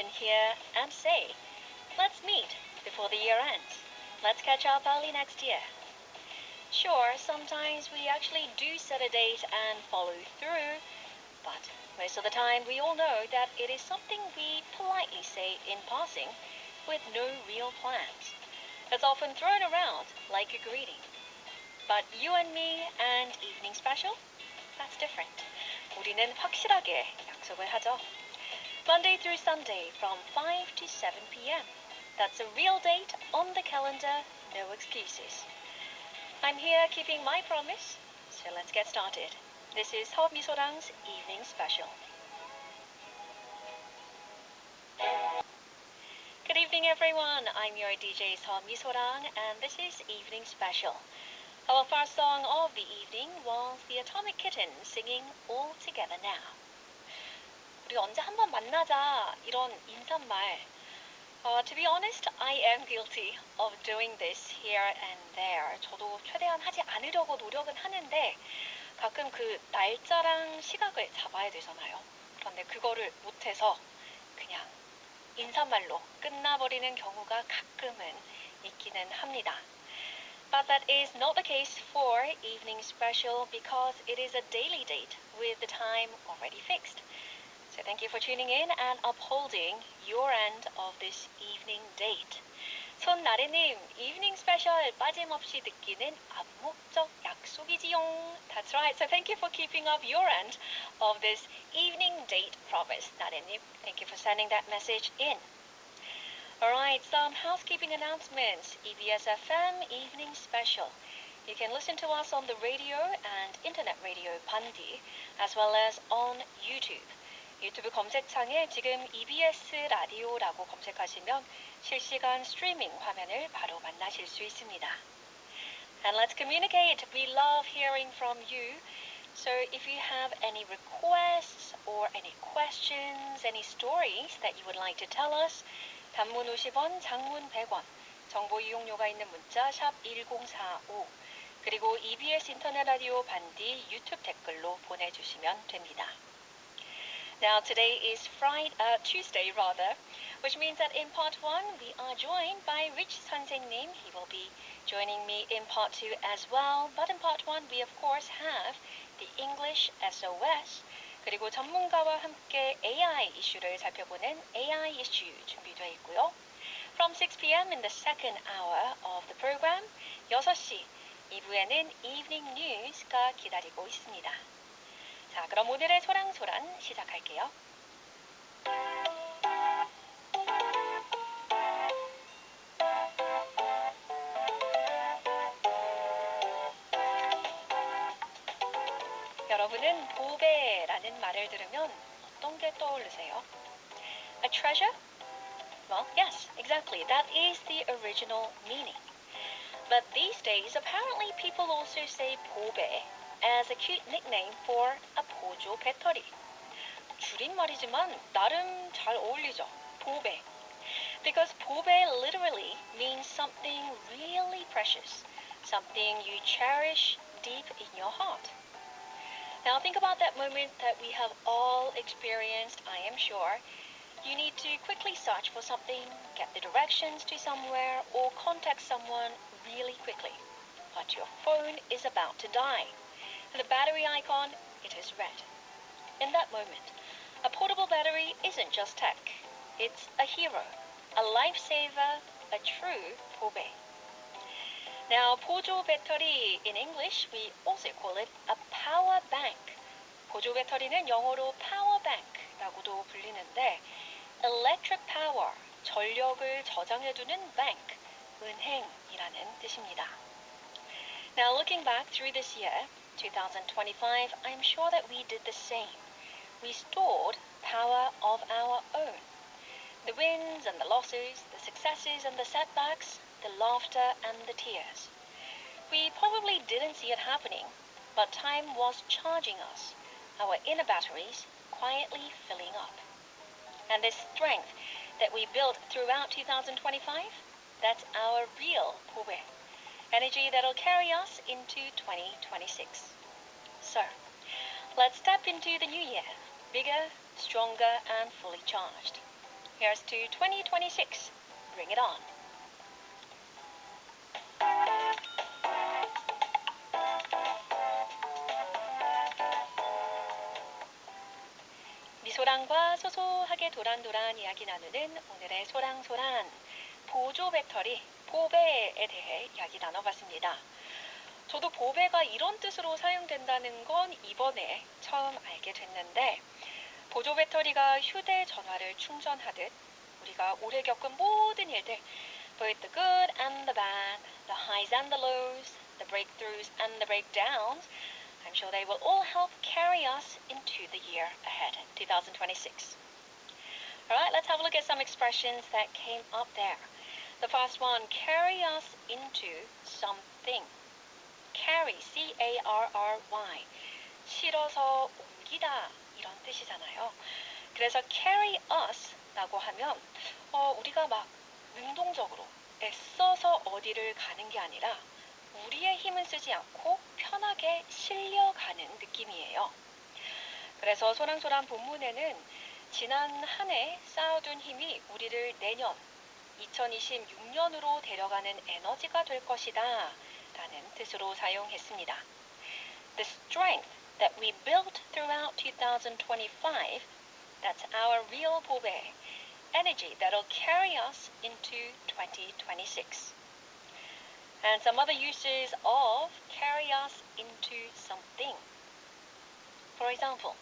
in here and say, let's meet before the year ends. Let's catch up early next year. Sure, sometimes we actually do set a date and follow through, but most of the time we all know that it is something we politely say in passing with no real plans. It's often thrown around like a greeting. But you and me and evening special? That's different. 우리는 확실하게 약속을 하죠. Monday through Sunday from 5 to 7 p.m. That's a real date on the calendar, no excuses. I'm here keeping my promise, so let's get started. This is 서미소랑's Evening Special. Good evening everyone, I'm your DJ 서미소랑 and this is Evening Special. Our first song of the evening was the Atomic Kittens singing All Together Now. 우리 언제 한번 만나자 이런 인사말. To be honest, I am guilty of doing this here and there. 저도 최대한 하지 않으려고 노력은 하는데 가끔 그 날짜랑 시각을 잡아야 되잖아요. 그런데 그거를 못해서 그냥 인사말로 끝나버리는 경우가 가끔은 있기는 합니다. But that is not the case for Evening Special because it is a daily date with the time already fixed. So thank you for tuning in and upholding your end of this evening date. 손나래님, Evening Special 빠짐없이 듣기는 암묵적 약속이지용. That's right. So thank you for keeping up your end of this evening date promise, 나래님. Thank you for sending that message in. Alright, some housekeeping announcements. EBS FM Evening Special. You can listen to us on the radio and internet radio 반디, as well as on YouTube. 유튜브 검색창에 지금 EBS 라디오라고 검색하시면 실시간 스트리밍 화면을 바로 만나실 수 있습니다. And let's communicate. We love hearing from you. So if you have any requests or any questions, any stories that you would like to tell us, 단문 50원, 장문 100원, 정보 이용료가 있는 문자 샵 1045, 그리고 EBS 인터넷 라디오 반디 유튜브 댓글로 보내주시면 됩니다. Now today is Tuesday, which means that in part 1 we are joined by Rich 선생님. He will be joining me in part 2 as well. But in part 1 we of course have the English SOS. 그리고 전문가와 함께 AI 이슈를 살펴보는 AI 이슈 준비되어 있고요. From 6 p.m. in the second hour of the program, 6시 2부에는 Evening News가 기다리고 있습니다. 자, 그럼 오늘의 소랑소란 시작할게요. 여러분은 보배라는 말을 들으면 어떤 게 떠오르세요? A treasure? Well, yes, exactly. That is the original meaning. But these days, apparently people also say 보배 as a cute nickname for a 보조 배터리. 줄임말이지만 나름 잘 어울리죠. 보배. Because 보배 literally means something really precious, something you cherish deep in your heart. Now think about that moment that we have all experienced, I am sure. You need to quickly search for something, get the directions to somewhere, or contact someone really quickly. But your phone is about to die. And the battery icon, it is red. In that moment, a portable battery isn't just tech. It's a hero, a lifesaver, a true 보배. Now, 보조 배터리 in English, we also call it a power bank. 보조 배터리는 영어로 power bank라고도 불리는데 electric power, 전력을 저장해두는 bank, 은행이라는 뜻입니다. Now, looking back through this year, 2025, I'm sure that we did the same. We stored power of our own. The wins and the losses, the successes and the setbacks, the laughter and the tears. We probably didn't see it happening, but time was charging us, our inner batteries quietly filling up. And this strength that we built throughout 2025, that's our real 보배. Energy that'll carry us into 2026. So, let's step into the new year, bigger, stronger, and fully charged. Here's to 2026. Bring it on. 미소랑과 소소하게 도란도란 이야기 나누는 오늘의 소랑소란 보조 배터리 보배에 대해 이야기 나눠봤습니다. 저도 보배가 이런 뜻으로 사용된다는 건 이번에 처음 알게 됐는데 보조 배터리가 휴대전화를 충전하듯 우리가 오래 겪은 모든 일들 both the good and the bad, the highs and the lows, the breakthroughs and the breakdowns I'm sure they will all help carry us into the year ahead, 2026. Alright, let's have a look at some expressions that came up there. The first one, carry us into something. Carry, C-A-R-R-Y. 실어서 옮기다 이런 뜻이잖아요. 그래서 carry us 라고 하면 우리가 막 능동적으로 애써서 어디를 가는 게 아니라 우리의 힘은 쓰지 않고 편하게 실려가는 느낌이에요. 그래서 소랑소랑 본문에는 지난 한 해 쌓아둔 힘이 우리를 내년 2026년으로 데려가는 에너지가 될 것이다 라는 뜻으로 사용했습니다. The strength that we built throughout 2025, that's our real 보배, energy that'll carry us into 2026. And some other uses of carry us into something. For example,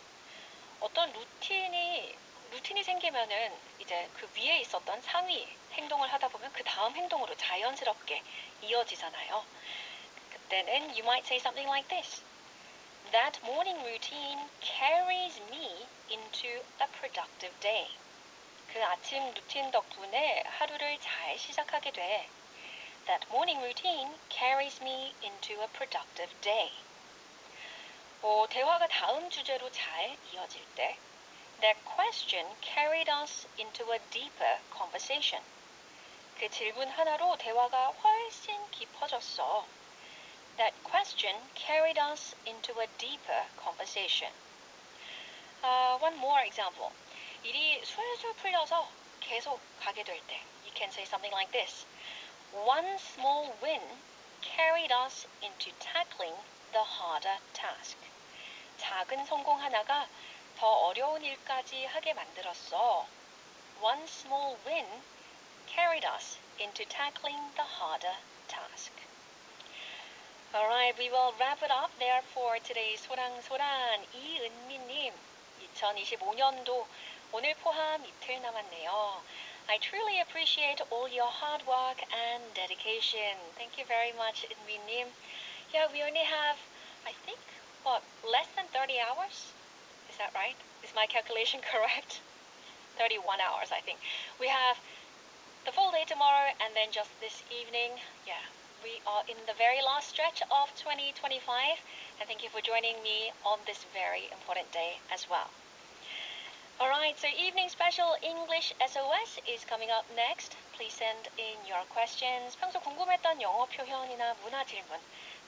어떤 루틴이 생기면은 이제 그 위에 있었던 상위 행동을 하다 보면 그 다음 행동으로 자연스럽게 이어지잖아요. 그때는 you might say something like this. That morning routine carries me into a productive day. 그 아침 루틴 덕분에 하루를 잘 시작하게 돼. That morning routine carries me into a productive day. 대화가 다음 주제로 잘 이어질 때 That question carried us into a deeper conversation. 그 질문 하나로 대화가 훨씬 깊어졌어. That question carried us into a deeper conversation. One more example. 일이 술술 풀려서 계속 가게 될 때 You can say something like this. One small win carried us into tackling the harder task. 작은 성공 하나가 더 어려운 일까지 하게 만들었어. One small win carried us into tackling the harder task. Alright, we will wrap it up there for today's 소랑소란. 이은미님, 2025년도 오늘 포함 이틀 남았네요. I truly appreciate all your hard work and dedication. Thank you very much, Inmi님. Yeah, we only have, I think, less than 30 hours? Is that right? Is my calculation correct? 31 hours, I think. We have the full day tomorrow and then just this evening. Yeah, we are in the very last stretch of 2025. And thank you for joining me on this very important day as well. Alright, so evening special English SOS is coming up next. Please send in your questions. 평소 궁금했던 영어 표현이나 문화 질문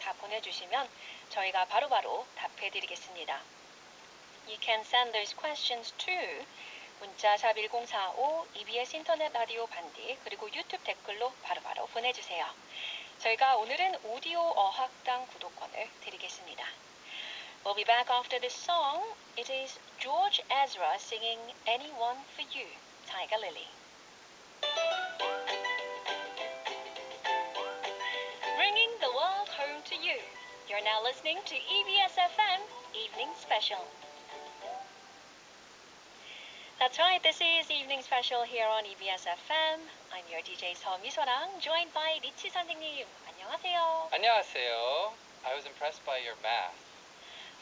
다 보내주시면 저희가 바로바로 답해드리겠습니다. You can send those questions to 문자 샵 1045 EBS 인터넷 라디오 반디 그리고 유튜브 댓글로 바로바로 보내주세요. 저희가 오늘은 오디오 어학당 구독권을 드리겠습니다. We'll be back after this song. It is George Ezra singing Anyone for You, Tiger Lily. Bringing the world home to you. You're now listening to EBS FM Evening Special. That's right, this is Evening Special here on EBS FM. I'm your DJ 서미소랑, joined by 리치 선생님. 안녕하세요. 안녕하세요. I was impressed by your math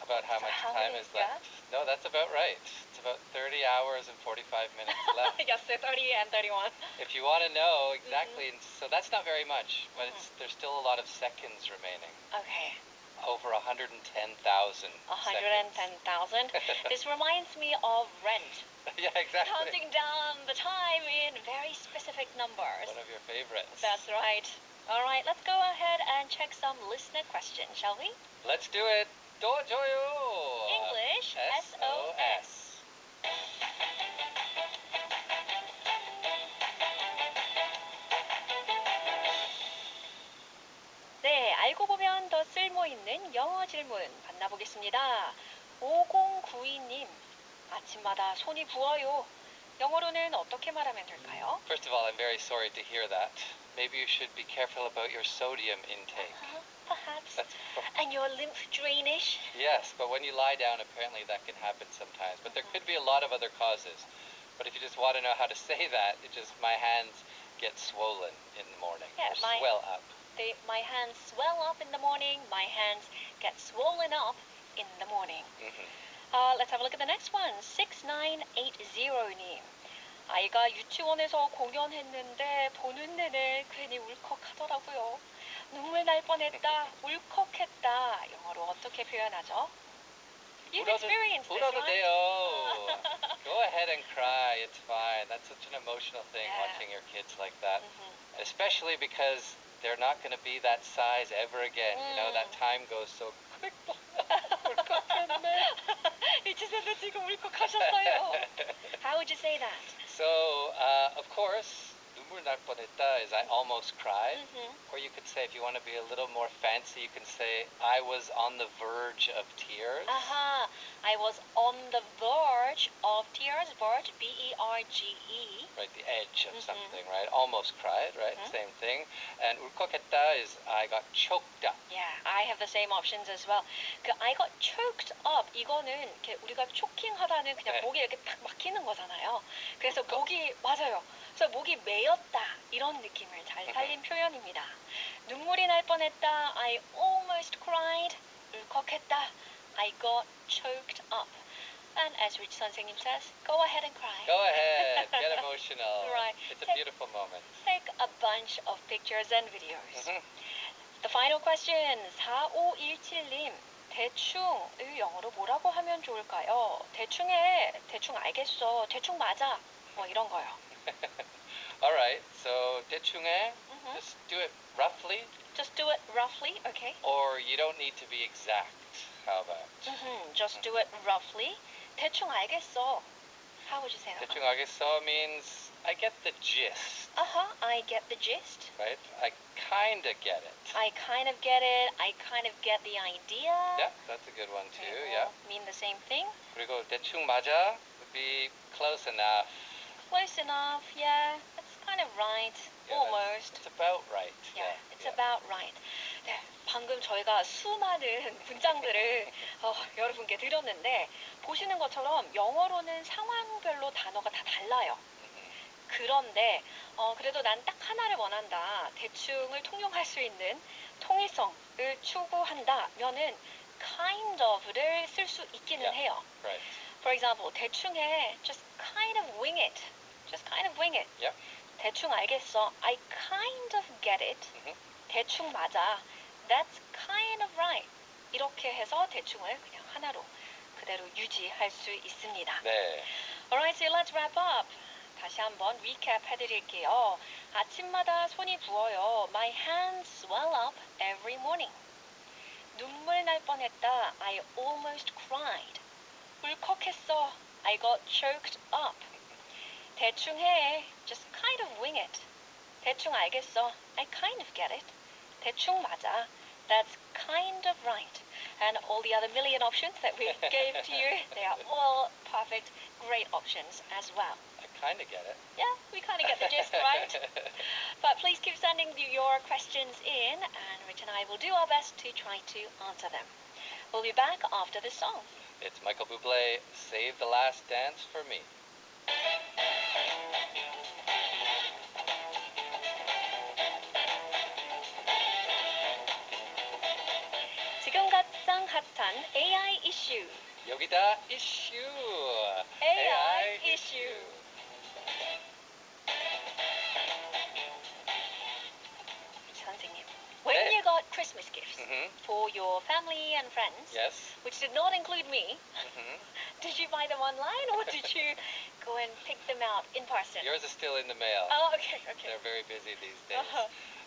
about how much time is left. No, that's about right. It's about 30 hours and 45 minutes left. Yes, so 30 and 31. If you want to know exactly, so that's not very much, but there's still a lot of seconds remaining. Okay. Over 110,000 110,000. This reminds me of Rent. Yeah, exactly. Counting down the time in very specific numbers. One of your favorites. That's right. All right, let's go ahead and check some listener questions, shall we? Let's do it. 도와줘요. English SOS. 들어보면 더 쓸모있는 영어 질문 만나보겠습니다. 5092님, 아침마다 손이 부어요. 영어로는 어떻게 말하면 될까요? First of all, I'm very sorry to hear that. Maybe you should be careful about your sodium intake. Perhaps. And your lymph drainage? Yes, but when you lie down, apparently that can happen sometimes. But there could be a lot of other causes. But if you just want to know how to say that, it just my hands get swollen in the morning or swell up. My hands swell up in the morning. My hands get swollen up in the morning. Let's have a look at the next one. 6980님. 아이가 유치원에서 공연했는데 보는 내내 괜히 울컥하더라고요. 눈물 날 뻔했다, 울컥했다. 영어로 어떻게 표현하죠? You've experienced this, 울어도 right? 돼요. Go ahead and cry. It's fine. That's such an emotional thing, watching your kids like that. Especially because they're not going to be that size ever again. You know, that time goes so quick. 울컥했네. 이치선도 지금 울컥하셨어요. How would you say that? So, of course, 눈물 날 뻔했다 is I almost cried. Or you could say, if you want to be a little more fancy, you can say I was on the verge of tears. I was on the verge of tears. Verge, B-E-R-G-E. Right, the edge of something, right? Almost cried, right? Same thing. And 울컥했다 is I got choked up. Yeah, I have the same options as well. 그 I got choked up 이거는 이렇게 우리가 초킹하다는 그냥 목에 이렇게 탁 막히는 거잖아요. 그래서 맞아요. 그래서 목이 메였다 이런 느낌을 잘 살린 표현입니다. 눈물이 날 뻔했다. I almost cried. 울컥했다. I got choked up. And as Rich 선생님 says, go ahead and cry. Go ahead, get emotional. Right. It's a beautiful moment. Take a bunch of pictures and videos. The final question, 4517님. 대충을 영어로 뭐라고 하면 좋을까요? 대충 알겠어, 대충 맞아, 뭐 이런 거요. Alright, so 대충해, just do it roughly. Just do it roughly, okay? Or you don't need to be exact. How about? Just do it roughly. 대충 알겠어. How would you say that? 대충 알겠어 means I get the gist. I get the gist. Right? I kind of get it. I kind of get it. I kind of get the idea. Yeah, that's a good one too. Yeah. Mean the same thing. 그리고 대충 맞아 would be close enough. Close enough, yeah. That's kind of right. Yeah, Almost. It's about right. Yeah, it's about right. 네, 방금 저희가 수많은 문장들을 여러분께 드렸는데 보시는 것처럼 영어로는 상황별로 단어가 다 달라요. 그런데 그래도 난 딱 하나를 원한다. 대충을 통용할 수 있는 통일성을 추구한다면은 kind of를 쓸 수 있기는 해요. Right. For example, 대충해, just kind of wing it. Just kind of wing it. Yep. 대충 알겠어. I kind of get it. 대충 맞아. That's kind of right. 이렇게 해서 대충을 그냥 하나로 그대로 유지할 수 있습니다. 네. Alright, so let's wrap up. 다시 한번 recap 해드릴게요. 아침마다 손이 부어요. My hands swell up every morning. 눈물 날 뻔했다. I almost cried. 울컥했어. I got choked up. 대충 해. Just kind of wing it. 대충 알겠어. I kind of get it. 대충 맞아. That's kind of right. And all the other million options that we gave to you, they are all perfect, great options as well. I kind of get it. Yeah, we kind of get the gist, right? But please keep sending your questions in, and Rich and I will do our best to try to answer them. We'll be back after this song. It's Michael Bublé, Save the Last Dance for Me. 지금 가장 핫한 AI 이슈. 여기다 이슈. AI 이슈. 선생님, when you got Christmas gifts for your family and friends, yes, which did not include me, did you buy them online or did you go and pick them out in person? Yours is still in the mail. Oh, okay. They're very busy these days.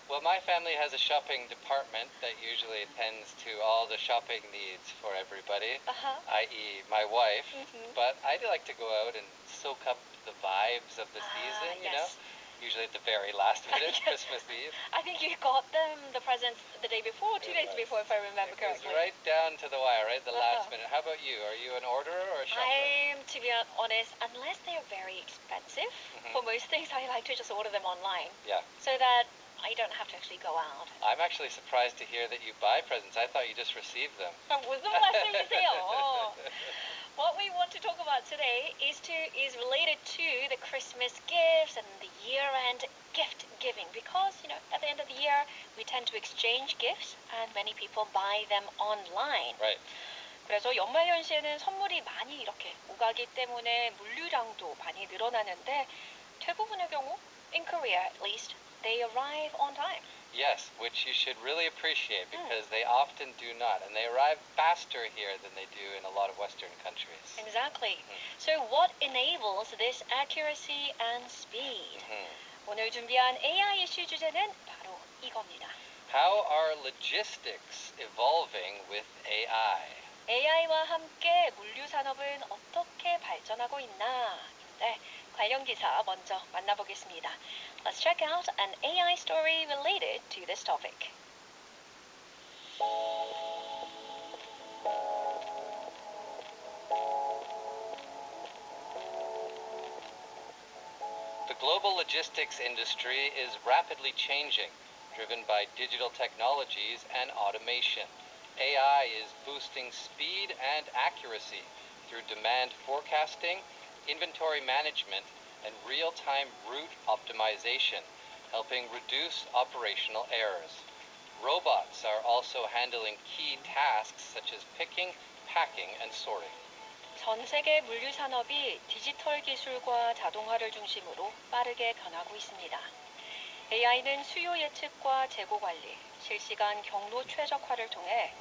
Well, my family has a shopping department that usually attends to all the shopping needs for everybody, i.e. my wife. But I like to go out and soak up the vibes of the season, you know? Usually at the very last minute, Christmas Eve. I think you got them the presents the day before, 2 days before, if I remember correctly. It was right down to the wire, right? The last minute. How about you? Are you an orderer or a shopper? I'm, to be honest, unless they are very expensive, for most things, I like to just order them online. Yeah. So that I don't have to actually go out. I'm actually surprised to hear that you buy presents. I thought you just received them. 무슨 말씀이세요? What we want to talk about today is related to the Christmas gifts and the year-end gift giving, because at the end of the year we tend to exchange gifts and many people buy them online. Right. 그래서 연말연시에는 선물이 많이 이렇게 오가기 때문에 물류량도 많이 늘어나는데 대부분의 경우, in Korea at least, they arrive on time. Yes, which you should really appreciate because they often do not, and they arrive faster here than they do in a lot of Western countries. Exactly. So what enables this accuracy and speed? 오늘 준비한 AI 이슈 주제는 바로 이겁니다. How are logistics evolving with AI? AI와 함께 물류 산업은 어떻게 발전하고 있나?인데 관련 기사 먼저 만나보겠습니다. Let's check out an AI story related to this topic. The global logistics industry is rapidly changing, driven by digital technologies and automation. AI is boosting speed and accuracy through demand forecasting, inventory management, and real-time route optimization, helping reduce operational errors. Robots are also handling key tasks such as picking, packing, and sorting. 전 세계 물류 산업이 디지털 기술과 자동화를 중심으로 빠르게 변하고 있습니다. AI는 수요 예측과 재고 관리, 실시간 경로 최적화를 통해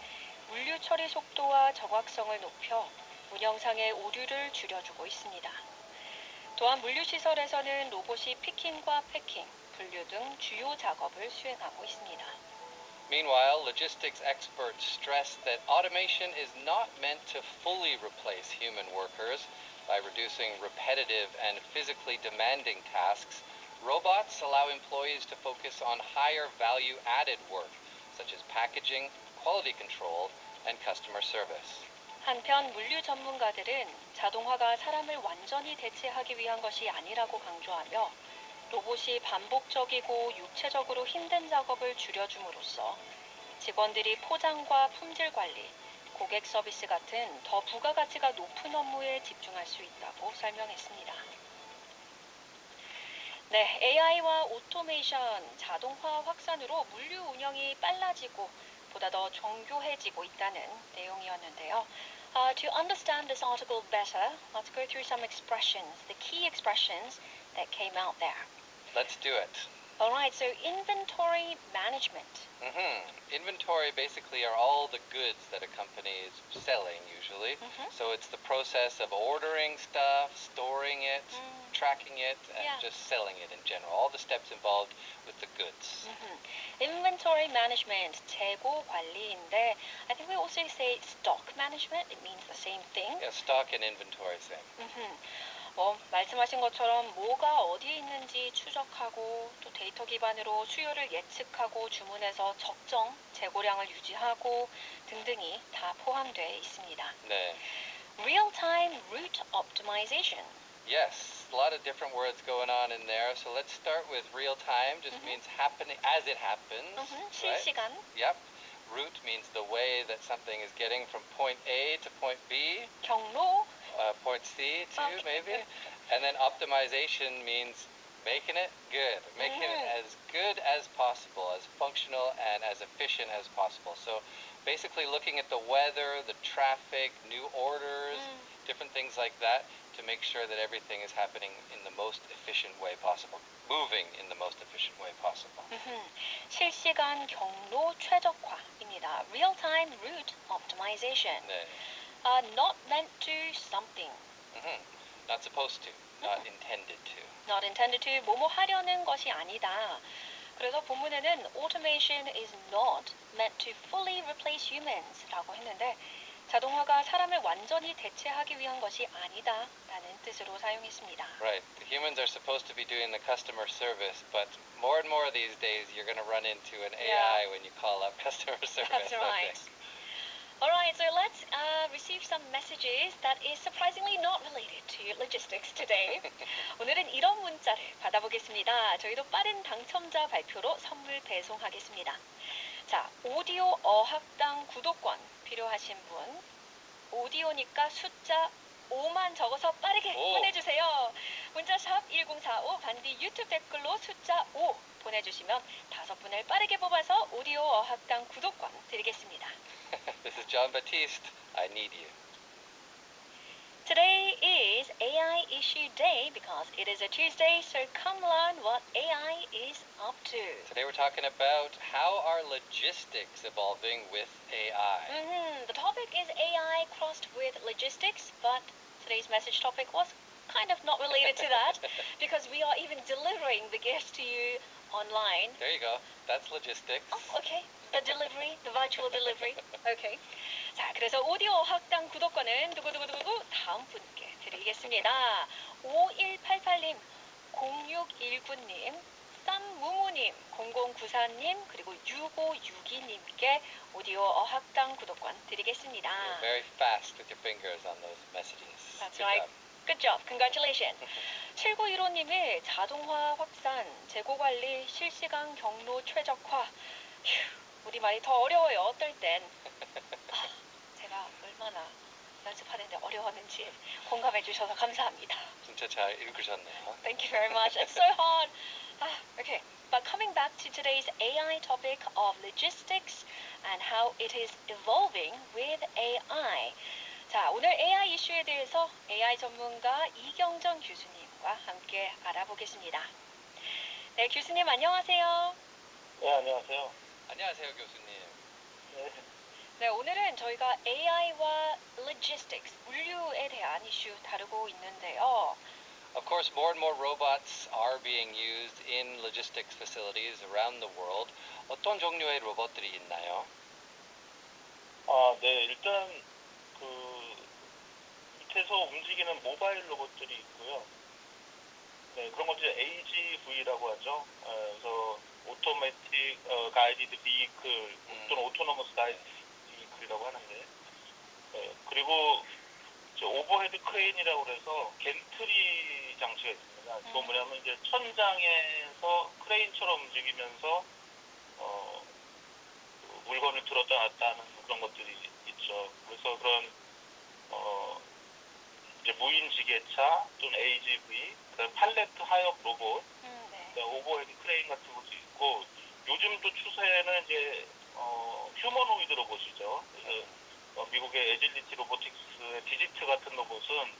물류 처리 속도와 정확성을 높여 운영상의 오류를 줄여주고 있습니다. 또한 물류 시설에서는 로봇이 피킹과 패킹, 분류 등 주요 작업을 수행하고 있습니다. Meanwhile, logistics experts stress that automation is not meant to fully replace human workers. By reducing repetitive and physically demanding tasks, robots allow employees to focus on higher value-added work, such as packaging, quality control, and customer service. 한편 물류 전문가들은 자동화가 사람을 완전히 대체하기 위한 것이 아니라고 강조하며 로봇이 반복적이고 육체적으로 힘든 작업을 줄여줌으로써 직원들이 포장과 품질 관리, 고객 서비스 같은 더 부가가치가 높은 업무에 집중할 수 있다고 설명했습니다. 네, AI와 오토메이션, 자동화 확산으로 물류 운영이 빨라지고 보다 더 정교해지고 있다는 내용이었는데요. To understand this article better, let's go through some expressions, the key expressions that came out there. Let's do it. Alright, so inventory management. Inventory basically are all the goods that a company is selling usually. So it's the process of ordering stuff, storing it, tracking it, and just selling it in general. All the steps involved with the goods. Inventory management, 재고 관리인데 I think we also say stock management. It means the same thing. Yeah, stock and inventory same. 말씀하신 것처럼 뭐가 어디에 있는지 추적하고 또 데이터 기반으로 수요를 예측하고 주문해서 적정 재고량을 유지하고 등등이 다 포함되어 있습니다. 네. Real-time route optimization. Yes, a lot of different words going on in there. So let's start with real time. Just means happening as it happens. 실시간. Right? Yep. Route means the way that something is getting from point A to point B. 경로. Point C too, maybe. And then optimization means making it good, making it as good as possible, as functional and as efficient as possible. So basically looking at the weather, the traffic, new orders, different things like that to make sure that everything is happening in the most efficient way possible, moving in the most efficient way possible. 실시간 경로 최적화입니다. Real-time route optimization. 네. Not meant to something. Not supposed to. Not intended to. Not intended to. 뭐뭐 하려는 것이 아니다. 그래서 본문에는 automation is not meant to fully replace humans 라고 했는데 자동화가 사람을 완전히 대체하기 위한 것이 아니다라는 뜻으로 사용했습니다. Right. The humans are supposed to be doing the customer service, but more and more these days you're going to run into an AI when you call up customer service. That's right. Alright, so let's receive some messages that is surprisingly not related to logistics today. 오늘은 이런 문자를 받아보겠습니다. 저희도 빠른 당첨자 발표로 선물 배송하겠습니다. 자, 오디오 어학당 구독권 필요하신 분, 오디오니까 숫자 5만 적어서 빠르게 보내주세요. 문자샵 1045 반디 유튜브 댓글로 숫자 5 보내주시면 5분을 빠르게 뽑아서 오디오 어학당 구독권 드리겠습니다. This is John Baptiste. I need you. Today is AI issue day because it is a Tuesday, so come learn what AI is up to. Today we're talking about how are logistics evolving with AI. The topic is AI crossed with logistics, but today's message topic was kind of not related to that because we are even delivering the gift to you online. There you go. That's logistics. Oh, okay. The delivery, the virtual delivery. Okay. 자, 그래서 오디오 어학당 구독권은 누구누구 다음 분께 드리겠습니다. 5188님, 0619님, 쌈무무님, 0094님, 그리고 6562님께 오디오 어학당 구독권 드리겠습니다. You're very fast with your fingers on those messages. That's Good right. job. Good job. Congratulations. 7915님이 자동화 확산, 재고관리, 실시간 경로 최적화. 우리말이 더 어려워요. 어떨 땐. 제가 얼마나 연습하는데 어려웠는지 공감해 주셔서 감사합니다. 진짜 잘 읽으셨네요. Thank you very much. It's so hard. Okay, but coming back to today's AI topic of logistics and how it is evolving with AI. 자, 오늘 AI 이슈에 대해서 AI 전문가 이경정 교수님과 함께 알아보겠습니다. 네, 교수님 안녕하세요. 네, 안녕하세요. 안녕하세요, 교수님. 네. 네, 오늘은 저희가 AI와 logistics, 물류에 대한 이슈 다루고 있는데요. Of course, more and more robots are being used in logistics facilities around the world. 어떤 종류의 로봇들이 있나요? 네, 일단 밑에서 움직이는 모바일 로봇들이 있고요. 네, 그런 것들이 AGV라고 하죠. 그래서 오토매틱 가이디드 비이클 또는 오토노머스 가이디드 비이클이라고 하는데, 그리고 오버헤드 크레인이라고 해서 겐트리 장치가 있습니다. 그건 뭐냐면 이제 천장에서 크레인처럼 움직이면서 물건을 들었다 놨다 하는 그런 것들이 있죠. 그래서 그런 이제 무인 지게차 또는 AGV, 그다음 팔레트 하역 로봇, 오버헤드 크레인 같은 것도 있고, 요즘도 추세는 이제 휴머노이드 로봇이죠. 그래서 미국의 에질리티 로보틱스의 디지트 같은 로봇은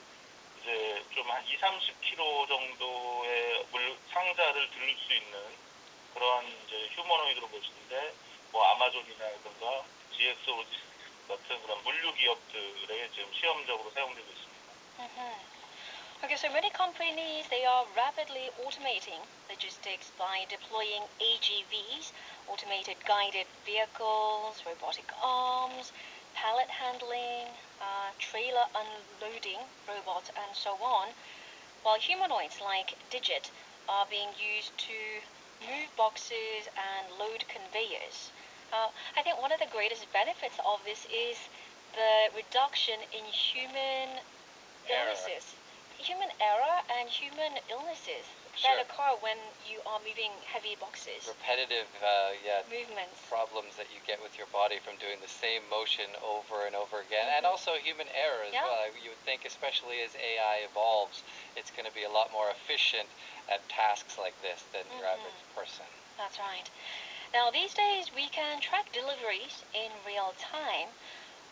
이제 좀 한 20-30kg 정도의 상자를 들을 수 있는 그러한 이제 휴머노이드 로봇인데, 뭐 아마존이라든가 GX 로지스틱스 같은 그런 물류 기업들에 지금 시험적으로 사용되고 있습니다. Okay, so many companies, they are rapidly automating logistics by deploying AGVs, automated guided vehicles, robotic arms, pallet handling, trailer unloading robots, and so on, while humanoids like Digit are being used to move boxes and load conveyors. I think one of the greatest benefits of this is the reduction in human illnesses. Human error and human illnesses that occur when you are moving heavy boxes. Repetitive movements. Problems that you get with your body from doing the same motion over and over again. And also human error as well. You would think, especially as AI evolves, it's going to be a lot more efficient at tasks like this than your average person. That's right. Now, these days we can track deliveries in real time.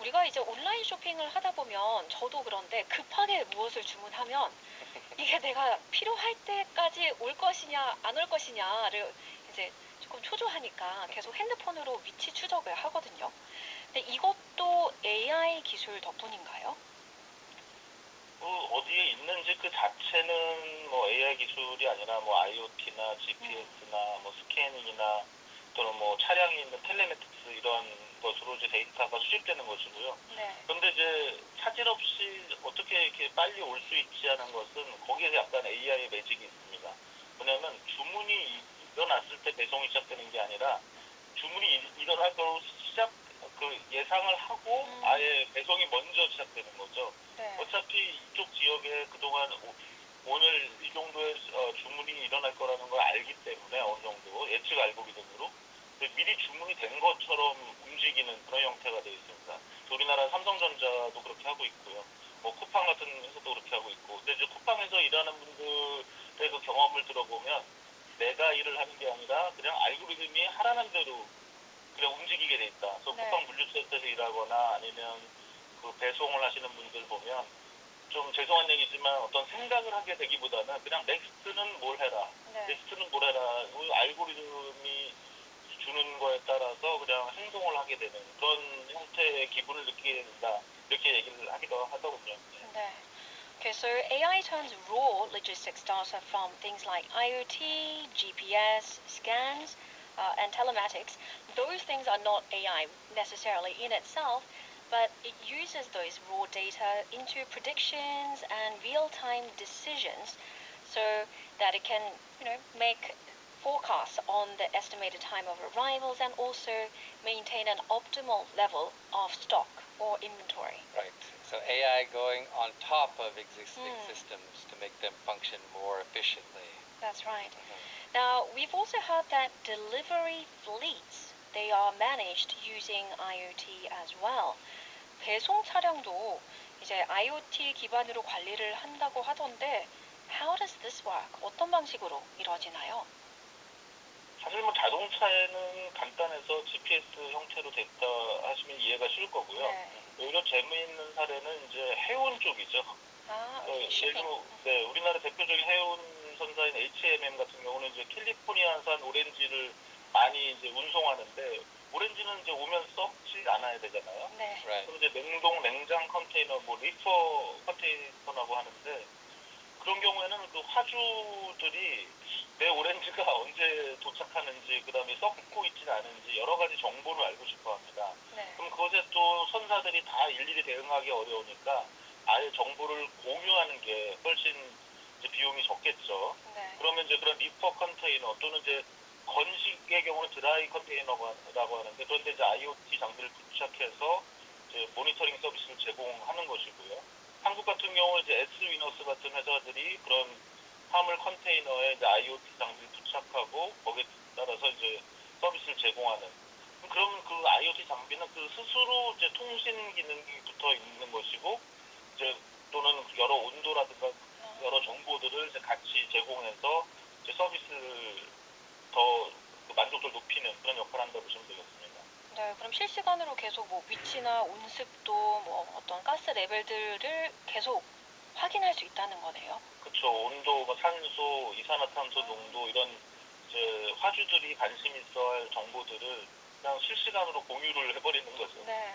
우리가 이제 온라인 쇼핑을 하다 보면 저도 그런데 급하게 무엇을 주문하면 이게 내가 필요할 때까지 올 것이냐 안 올 것이냐를 이제 조금 초조하니까 계속 핸드폰으로 위치 추적을 하거든요. 근데 이것도 AI 기술 덕분인가요? 어디에 있는지 그 자체는 뭐 AI 기술이 아니라 뭐 IoT나 GPS나 뭐 스캐닝이나 또는 뭐 차량이 있는 텔레메틱스 이런 것으로 이제 데이터가 수집되는 것이고요. 네. 그런데 이제 차질 없이 어떻게 이렇게 빨리 올 수 있지 않은 것은 거기에 약간 AI의 매직이 있습니다. 왜냐하면 주문이 일어났을 때 배송이 시작되는 게 아니라 주문이 일어날 거로 예상을 하고 아예 배송이 먼저 시작되는 거죠. 네. 어차피 이쪽 지역에 그동안 오늘 이 정도의 주문이 일어날 거라는 걸 알기 때문에 어느 정도 예측 알고리즘으로 미리 주문이 된 것처럼 움직이는 그런 형태가 되어 있습니다. 우리나라 삼성전자도 그렇게 하고 있고요. 뭐 쿠팡 같은 회사도 그렇게 하고 있고. 근데 이제 쿠팡에서 일하는 분들의 그 경험을 들어보면 내가 일을 하는 게 아니라 그냥 알고리즘이 하라는 대로 그냥 움직이게 돼 있다. 그래서 네. 쿠팡 물류센터에서 일하거나 아니면 그 배송을 하시는 분들 보면 좀 죄송한 얘기지만 어떤 생각을 하게 되기보다는 그냥 넥스트는 뭘 해라. 네. 넥스트는 뭘 해라. 알고리즘이 주는 거에 따라서 그냥 행동을 하게 되는 그런 형태의 기분을 느끼게 된다. 이렇게 얘기를 하기도 하더군요. 네. Okay, so AI turns raw logistics data from things like IoT, GPS, scans, and telematics. Those things are not AI necessarily in itself, but it uses those raw data into predictions and real-time decisions so that it can, make forecasts on the estimated time of arrivals and also maintain an optimal level of stock or inventory. Right. So AI going on top of existing systems to make them function more efficiently. That's right. Now, we've also heard that delivery fleets, they are managed using IoT as well. 배송 차량도 이제 IoT 기반으로 관리를 한다고 하던데, how does this work? 어떤 방식으로 이루어지나요? 사실 뭐 자동차에는 간단해서 GPS 형태로 됐다 하시면 이해가 쉬울 거고요. 네. 오히려 재미있는 사례는 이제 해운 쪽이죠. 네. 우리나라 대표적인 해운 선사인 HMM 같은 경우는 이제 캘리포니아산 오렌지를 많이 이제 운송하는데 오렌지는 이제 오면 썩지 않아야 되잖아요. 네. 그럼 이제 냉동 냉장 컨테이너, 뭐 리퍼 컨테이너라고 하는데 그런 경우에는 그 화주들이 내 오렌지가 언제 도착하는지, 그 다음에 썩고 있지 않은지 여러 가지 정보를 알고 싶어 합니다. 네. 그럼 그것에 또 선사들이 다 일일이 대응하기 어려우니까 아예 정보를 공유하는 게 훨씬 이제 비용이 적겠죠. 네. 그러면 이제 그런 리퍼 컨테이너 또는 이제 건식의 경우는 드라이 컨테이너라고 하는데 그런데 이제 IoT 장비를 부착해서 이제 모니터링 서비스를 제공하는 것이고요. 한국 같은 경우 이제 S위너스 같은 회사들이 그런 화물 컨테이너에 이제 IoT 장비를 부착하고 거기에 따라서 이제 서비스를 제공하는. 그러면 그 IoT 장비는 그 스스로 이제 통신 기능이 붙어 있는 것이고 이제 또는 여러 온도라든가 여러 정보들을 이제 같이 제공해서 이제 서비스를 더 만족도를 높이는 그런 역할을 한다고 보시면 되겠습니다. 네, 그럼 실시간으로 계속 뭐 위치나 온습도, 뭐 어떤 가스 레벨들을 계속 확인할 수 있다는 거네요. 그렇죠. 온도, 뭐 산소, 이산화탄소 농도 이런 이제 화주들이 관심 있어할 정보들을 그냥 실시간으로 공유를 해버리는 거죠. 네.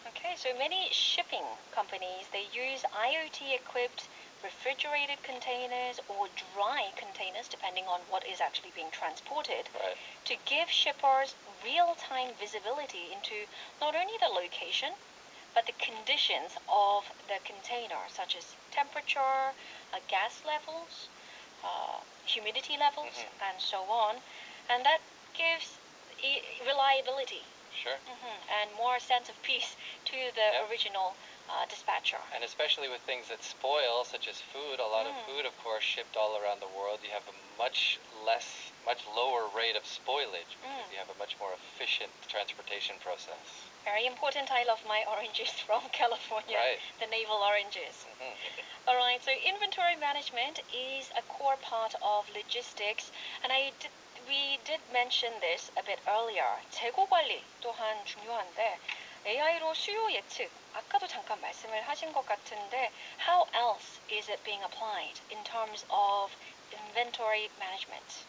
Okay, so many shipping companies, they use IoT-equipped refrigerated containers or dry containers, depending on what is actually being transported, Right. to give shippers real-time visibility into not only the location, but the conditions of the container, such as temperature, gas levels, humidity levels, and so on. And that gives reliability. Sure. And more sense of peace to the original dispatcher. And especially with things that spoil, such as food, a lot of food, of course, shipped all around the world, you have a much lower rate of spoilage because you have a much more efficient transportation process. Very important. I love my oranges from California, Right. the navel oranges. All right, so inventory management is a core part of logistics, and we did mention this a bit earlier. 재고 관리 또한 중요한데 AI로 수요 예측, 아까도 잠깐 말씀을 하신 것 같은데 how else is it being applied in terms of inventory management?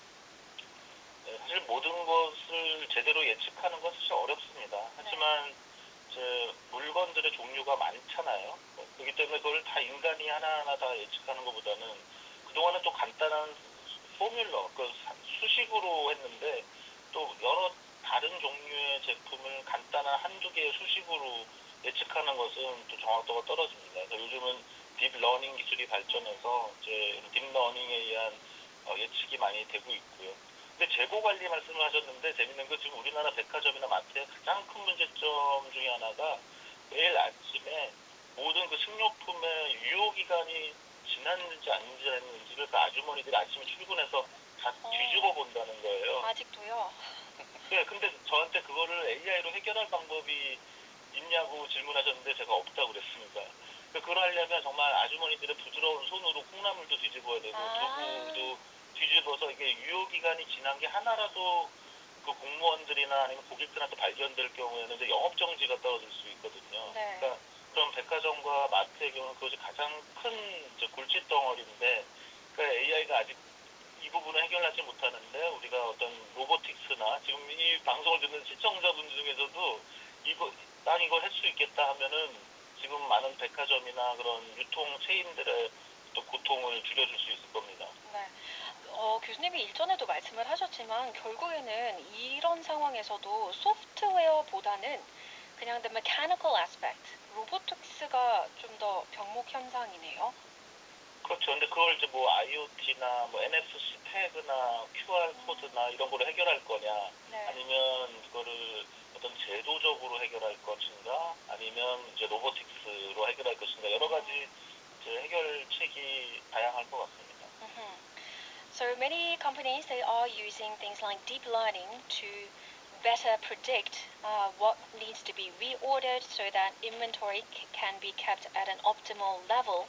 네, 사실 모든 것을 제대로 예측하는 건 사실 어렵습니다. 하지만 이제 물건들의 종류가 많잖아요. 그렇기 때문에 그걸 다 인간이 하나하나 다 예측하는 것보다는 그동안은 또 간단한 포뮬러, 그 수식으로 했는데 또 여러 다른 종류의 제품을 간단한 한두 개의 수식으로 예측하는 것은 또 정확도가 떨어집니다. 그래서 요즘은 딥러닝 기술이 발전해서 이제 딥러닝에 의한 예측이 많이 되고 있고요. 근데 재고 관리 말씀을 하셨는데 재밌는 거 지금 우리나라 백화점이나 마트의 가장 큰 문제점 중에 하나가 매일 아침에 모든 그 식료품의 유효기간이 지났는지 안 지났는지를 그 아주머니들이 아침에 출근해서 다 뒤집어 본다는 거예요. 아직도요? 네, 근데 저한테 그거를 AI로 해결할 방법이 있냐고 질문하셨는데 제가 없다고 그랬습니다. 그걸 하려면 정말 아주머니들의 부드러운 손으로 콩나물도 뒤집어야 되고 두부도 뒤집어서 이게 유효기간이 지난 게 하나라도 그 공무원들이나 아니면 고객들한테 발견될 경우에는 이제 영업정지가 떨어질 수 있거든요. 네. 그러니까 그런 백화점과 마트의 경우는 그것이 가장 큰 이제 골칫덩어리인데 그러니까 AI가 아직 이 부분을 해결하지 못하는데 우리가 어떤 로보틱스나 지금 이 방송을 듣는 시청자분 중에서도 난 이걸 할 수 있겠다 하면은 지금 많은 백화점이나 그런 유통 체인들의 또 고통을 줄여줄 수 있을 겁니다. 네. 교수님이 일전에도 말씀을 하셨지만 결국에는 이런 상황에서도 소프트웨어보다는 그냥 the mechanical aspect, 로보틱스가 좀 더 병목 현상이네요. 그렇죠. 근데 그걸 이제 뭐 IoT나 뭐 NFC 태그나 QR 코드나 이런 거로 해결할 거냐, 네. 아니면 이거를 어떤 제도적으로 해결할 것인가, 아니면 이제 로보틱스로 해결할 것인가, 여러 가지 이제 해결책이 다양할 것 같습니다. So many companies, they are using things like deep learning to better predict what needs to be reordered so that inventory can be kept at an optimal level.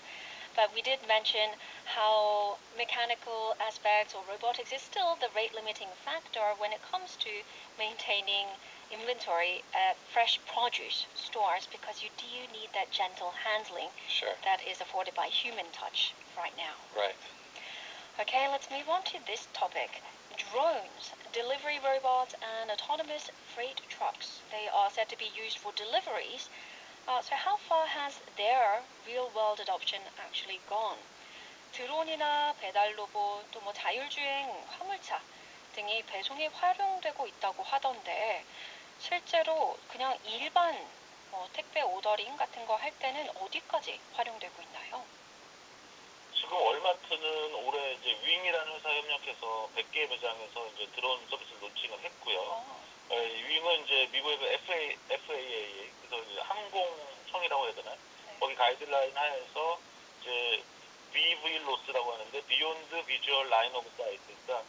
But we did mention how mechanical aspects or robotics is still the rate limiting factor when it comes to maintaining inventory at fresh produce stores, because you do need that gentle handling that is afforded by human touch right now. Right. Okay, let's move on to this topic. Drones, delivery robots, and autonomous freight trucks. They are said to be used for deliveries. So how far has their real-world adoption actually gone? 드론이나 배달 로봇, 또 뭐 자율주행 화물차 등이 배송에 활용되고 있다고 하던데 실제로 그냥 일반 택배 오더링 같은 거 할 때는 어디까지 활용되고 있나요? 지금 월마트는 올해 이제 윙이라는 회사 협력해서 100개 매장에서 이제 드론 서비스를 론칭을 했고요. 윙은 이제 미국의 그 FAA, 그래서 이제 항공청이라고 해야 되나요? 네. 거기 가이드라인 하에서 이제 BVLOS라고 하는데 Beyond Visual Line of Sight, 그러니까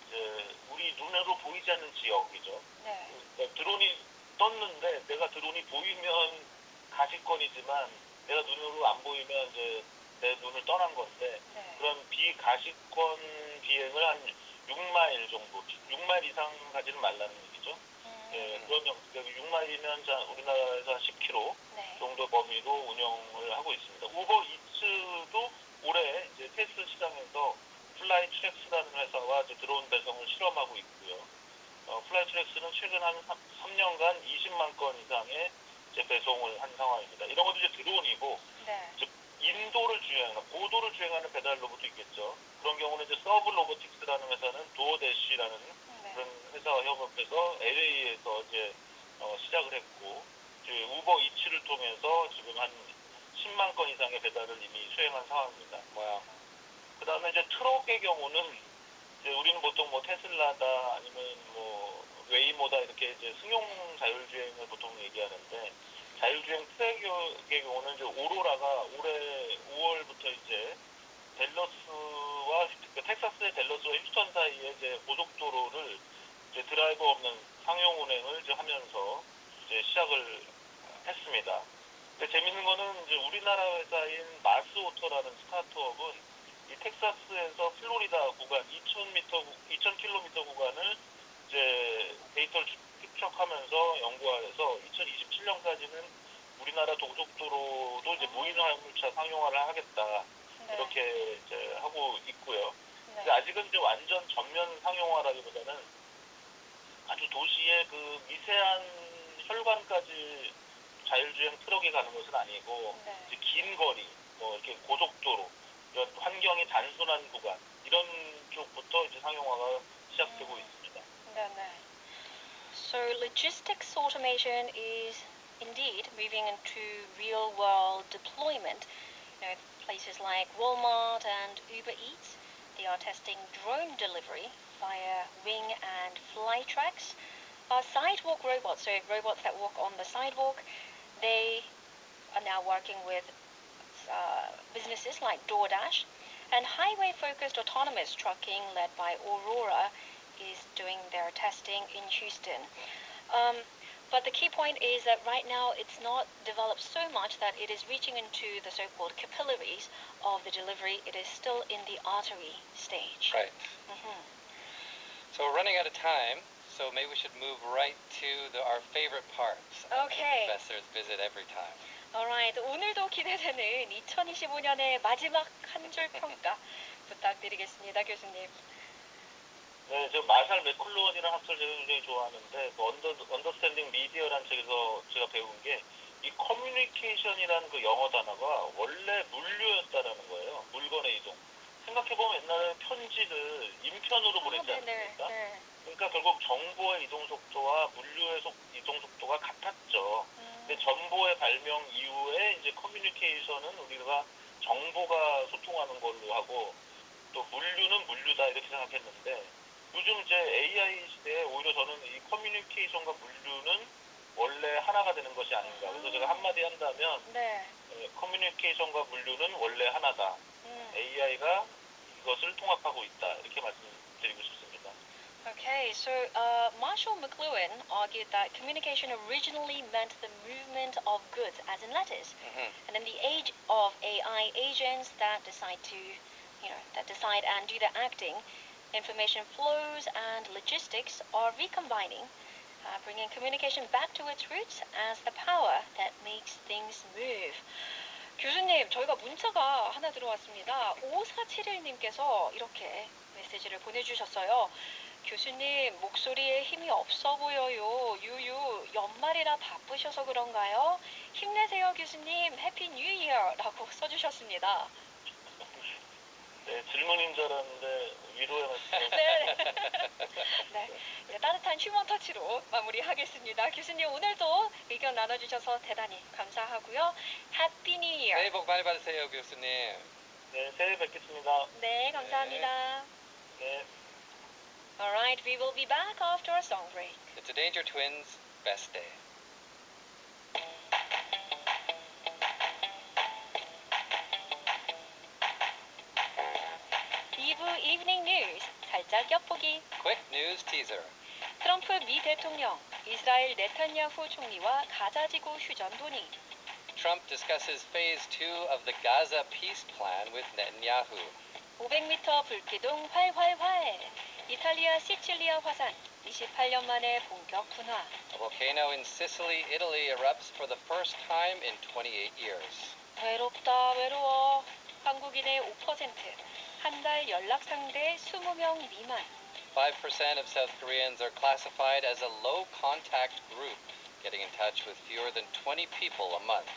이제 우리 눈으로 보이지 않는 지역이죠. 네. 그러니까 드론이 떴는데 내가 드론이 보이면 가시권이지만 내가 눈으로 안 보이면 이제 내 눈을 떠난 건데 네. 그런 비가시권 비행을 한 6마일 정도, 6마일 이상 가지는 말라는 얘기죠. 예, 그러면 6마일이면 우리나라에서 한 10km 네. 정도 범위로 운영을 하고 있습니다. 우버 이츠도 올해 이제 테스트 시장에서 플라이 트랙스라는 회사와 이제 드론 배송을 실험하고 있고요. 플라이 트랙스는 최근 한 3년간 20만 건 이상의 이제 배송을 한 상황입니다. 이런 것도 이제 드론이고, 네. 이제 인도를 주행하는, 고도를 주행하는 배달 로봇도 있겠죠. 그런 경우는 이제 서브 로보틱스라는 회사는 도어대시라는 그런 회사와 협업해서 LA에서 이제 시작을 했고, 이제 우버 이츠를 통해서 지금 한 10만 건 이상의 배달을 이미 수행한 상황입니다. 그 다음에 이제 트럭의 경우는 이제 우리는 보통 뭐 테슬라다 아니면 뭐 웨이모다 이렇게 이제 승용 자율주행을 보통 얘기하는데, 자율주행 트랙의 경우는 이제 오로라가 올해 5월부터 이제 댈러스와 텍사스의 댈러스와 휴스턴 사이에 이제 고속도로를 이제 드라이버 없는 상용 운행을 이제 하면서 이제 시작을 했습니다. 근데 재밌는 거는 이제 우리나라 회사인 마스오토라는 스타트업은 이 텍사스에서 플로리다 구간 2,000km 구간을 이제 데이터를 축적하면서 연구해서 2027년까지는 우리나라 고속도로도 이제 무인 화물차 상용화를 하겠다. 네. 이렇게 이제 하고 있고요. 네. 근데 아직은 이제 완전 전면 상용화라기보다는 아주 도시의 그 미세한 혈관까지 자율주행 트럭이 가는 것은 아니고, 네. 이제 긴 거리, 뭐 이렇게 고속도로, 이런 환경이 단순한 구간, 이런 쪽부터 이제 상용화가 시작되고 있습니다. 네네. So logistics automation is indeed moving into real-world deployment. You know, places like Walmart and Uber Eats, they are testing drone delivery via wing and fly tracks. Sidewalk robots, so robots that walk on the sidewalk, they are now working with businesses like DoorDash. And highway-focused autonomous trucking led by Aurora is doing their testing in Houston. But the key point is that right now it's not developed so much that it is reaching into the so-called capillaries of the delivery. It is still in the artery stage. Right. So we're running out of time, so maybe we should move right to our favorite parts. Okay. Professors visit every time. Alright, 오늘도 기대되는 2025년의 마지막 한 줄 평가 부탁드리겠습니다, 교수님. 네, 저 마샬 맥클루언이라는 학자를 제가 굉장히 좋아하는데 그 언더스탠딩 미디어라는 책에서 제가 배운 게 이 커뮤니케이션이라는 그 영어 단어가 원래 물류였다라는 거예요. 물건의 이동. 생각해보면 옛날에 편지를 인편으로 보냈지 않습니까? 네. 그러니까 결국 정보의 이동 속도와 물류의 이동 속도가 같았죠. 근데 정보의 발명 이후에 이제 커뮤니케이션은 우리가 정보가 소통하는 걸로 하고 또 물류는 물류다 이렇게 생각했는데 요즘 이제 AI 시대에 오히려 저는 이 커뮤니케이션과 물류는 원래 하나가 되는 것이 아닌가. 그래서 제가 한마디 한다면 네. 커뮤니케이션과 물류는 원래 하나다. AI가 이것을 통합하고 있다. 이렇게 말씀드리고 싶습니다. Okay, so Marshall McLuhan argued that communication originally meant the movement of goods, as in letters. And in the age of AI agents that decide and do the acting, information flows and logistics are recombining, bringing communication back to its roots as the power that makes things move. 교수님, 저희가 문자가 하나 들어왔습니다. 5471님께서 이렇게 메시지를 보내주셨어요. 교수님, 목소리에 힘이 없어 보여요. 유유, 연말이라 바쁘셔서 그런가요? 힘내세요, 교수님. 해피 뉴 이어 라고 써주셨습니다. 네, 질문인 줄 알았는데 위로의 말씀. 네. 네, 이제 따뜻한 휴먼 터치로 마무리하겠습니다. 교수님, 오늘도 의견 나눠주셔서 대단히 감사하고요. 해피 뉴 이어. 새해 복 많이 받으세요, 교수님. 네, 새해 뵙겠습니다. 네, 감사합니다. 네. Alright, we will be back after a song break. It's the Danger Twins' best day. 2부 Evening News, 살짝 엿보기. Quick news teaser. 트럼프 미 대통령, 이스라엘 네탄야후 총리와 가자지구 휴전 논의. Trump discusses phase 2 of the Gaza peace plan with Netanyahu. 500m 불기둥 활활활. 이탈리아 시칠리아 화산, 28년 만에 본격 분화. A volcano in Sicily, Italy erupts for the first time in 28 years. 외롭다 외로워. 한국인의 5%, 한 달 연락 상대 20명 미만. 5% of South Koreans are classified as a low contact group, getting in touch with fewer than 20 people a month.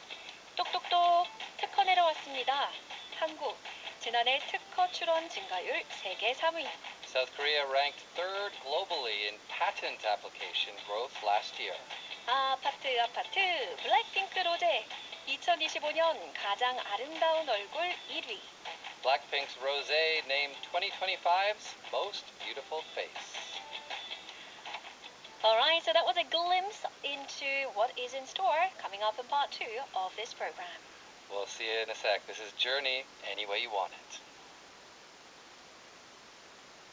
똑똑똑, 특허 내려왔습니다. 한국, 지난해 특허 출원 증가율 세계 3위. South Korea ranked third globally in patent application growth last year. 아파트, 블랙핑크 로제, 2025년 가장 아름다운 얼굴 1위. Blackpink's Rosé named 2025's most beautiful face. Alright, so that was a glimpse into what is in store coming up in part 2 of this program. We'll see you in a sec. This is Journey Any Way You Want It.